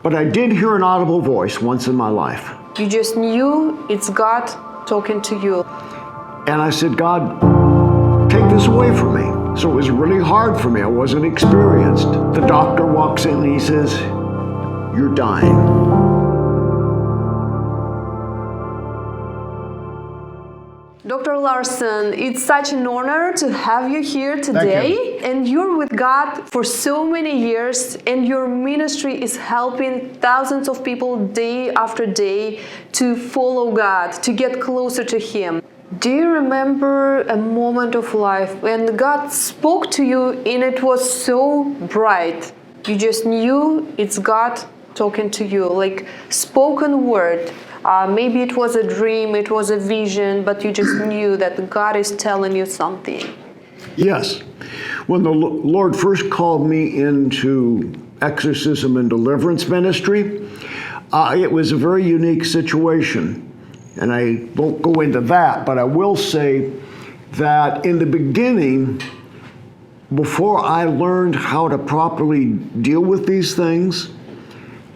But I did hear an audible voice once in my life. You just knew it's God talking to you. And I said, God, take this away from me. So it was really hard for me. I wasn't experienced. The doctor walks in and he says, you're dying. Dr. Larson, it's such an honor to have you here today. Thank you. And you're with God for so many years, and your ministry is helping thousands of people day after day to follow God, to get closer to Him. Do you remember a moment of life when God spoke to you and it was so bright? You just knew it's God talking to you, like spoken word. Maybe it was a dream, it was a vision, but you just knew that God is telling you something. Yes. When the Lord first called me into exorcism and deliverance ministry, it was a very unique situation. And I won't go into that, but I will say that in the beginning, before I learned how to properly deal with these things,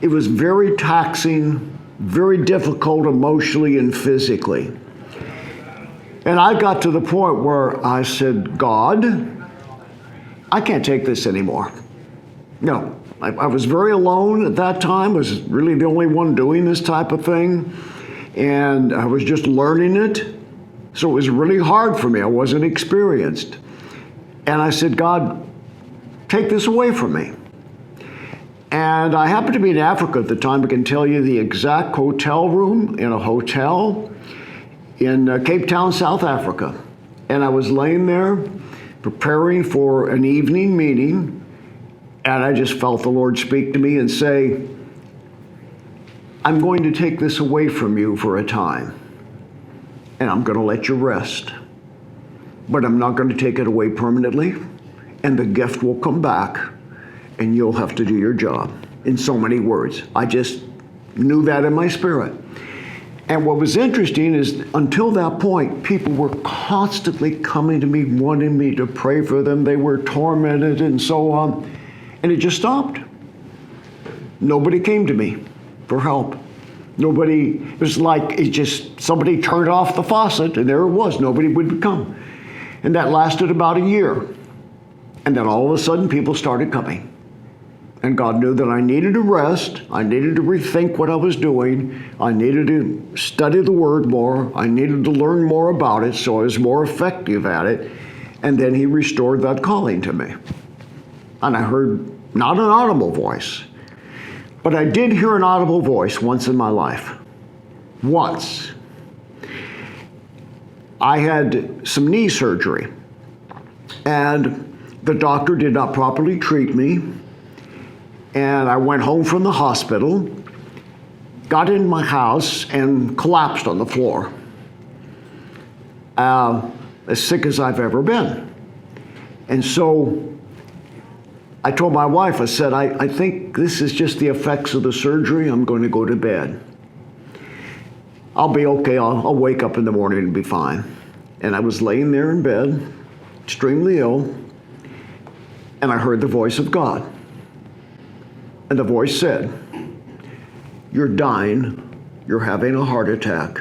it was very taxing, very difficult emotionally and physically. And I got to the point where I said, God, I can't take this anymore. No, I was very alone at that time. I was really the only one doing this type of thing. And I was just learning it. So it was really hard for me. I wasn't experienced. And I said, God, take this away from me. And I happened to be in Africa at the time. I can tell you the exact hotel room in a hotel in Cape Town, South Africa. And I was laying there preparing for an evening meeting, and I just felt the Lord speak to me and say, I'm going to take this away from you for a time, and I'm going to let you rest. But I'm not going to take it away permanently, and the gift will come back, and you'll have to do your job. In so many words. I just knew that in my spirit. And what was interesting is until that point, people were constantly coming to me, wanting me to pray for them. They were tormented and so on. And it just stopped. Nobody came to me for help. Nobody, it was like it just, somebody turned off the faucet and there it was. Nobody would come. And that lasted about a year. And then all of a sudden people started coming. And God knew that I needed to rest. I needed to rethink what I was doing. I needed to study the Word more. I needed to learn more about it so I was more effective at it. And then He restored that calling to me. And I heard not an audible voice, but I did hear an audible voice once in my life. Once. I had some knee surgery, and the doctor did not properly treat me. And I went home from the hospital, got in my house, and collapsed on the floor. As sick as I've ever been. And so I told my wife, I said, I think this is just the effects of the surgery. I'm going to go to bed. I'll be okay. I'll wake up in the morning and be fine. And I was laying there in bed, extremely ill, and I heard the voice of God. And the voice said, you're dying, you're having a heart attack,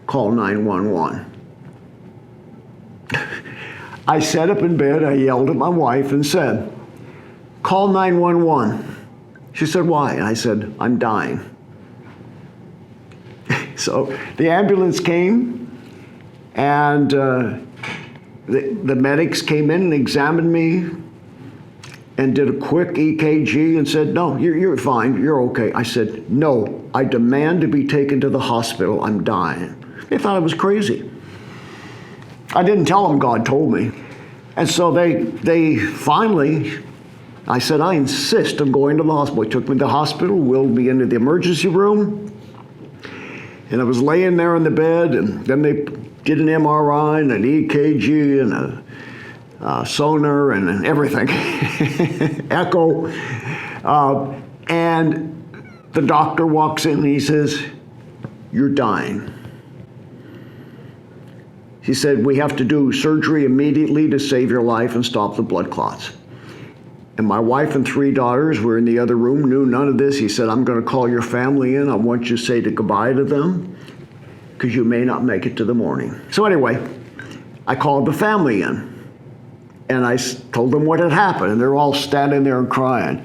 call 911. I sat up in bed, I yelled at my wife and said, call 911. She said, why? And I said, I'm dying. So the ambulance came, and the medics came in and examined me, and did a quick EKG and said, no, you're fine, you're okay. I said, no, I demand to be taken to the hospital, I'm dying. They thought I was crazy. I didn't tell them God told me. And so they finally, I said, I insist on going to the hospital. They took me to the hospital, wheeled me into the emergency room, and I was laying there in the bed, and then they did an MRI and an EKG and a sonar and everything, echo. And the doctor walks in and he says, you're dying. He said, we have to do surgery immediately to save your life and stop the blood clots. And my wife and 3 daughters were in the other room, knew none of this. He said, I'm going to call your family in. I want you to say goodbye to them because you may not make it to the morning. So anyway, I called the family in. And I told them what had happened, and they're all standing there and crying.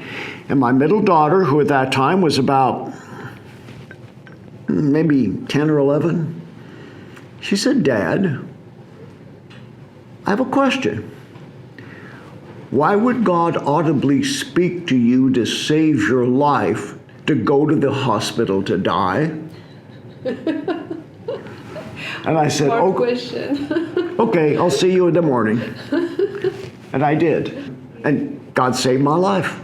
And my middle daughter, who at that time was about maybe 10 or 11, she said, Dad, I have a question. Why would God audibly speak to you to save your life to go to the hospital to die? And I said, Hard question. Okay, I'll see you in the morning. And I did. And God saved my life.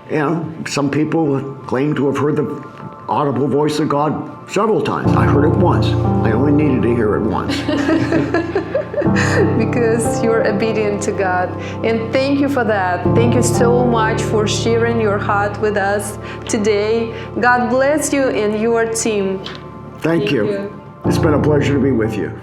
You know, some people claim to have heard the audible voice of God several times. I heard it once. I only needed to hear it once. Because you're obedient to God. And thank you for that. Thank you so much for sharing your heart with us today. God bless you and your team. Thank you. It's been a pleasure to be with you.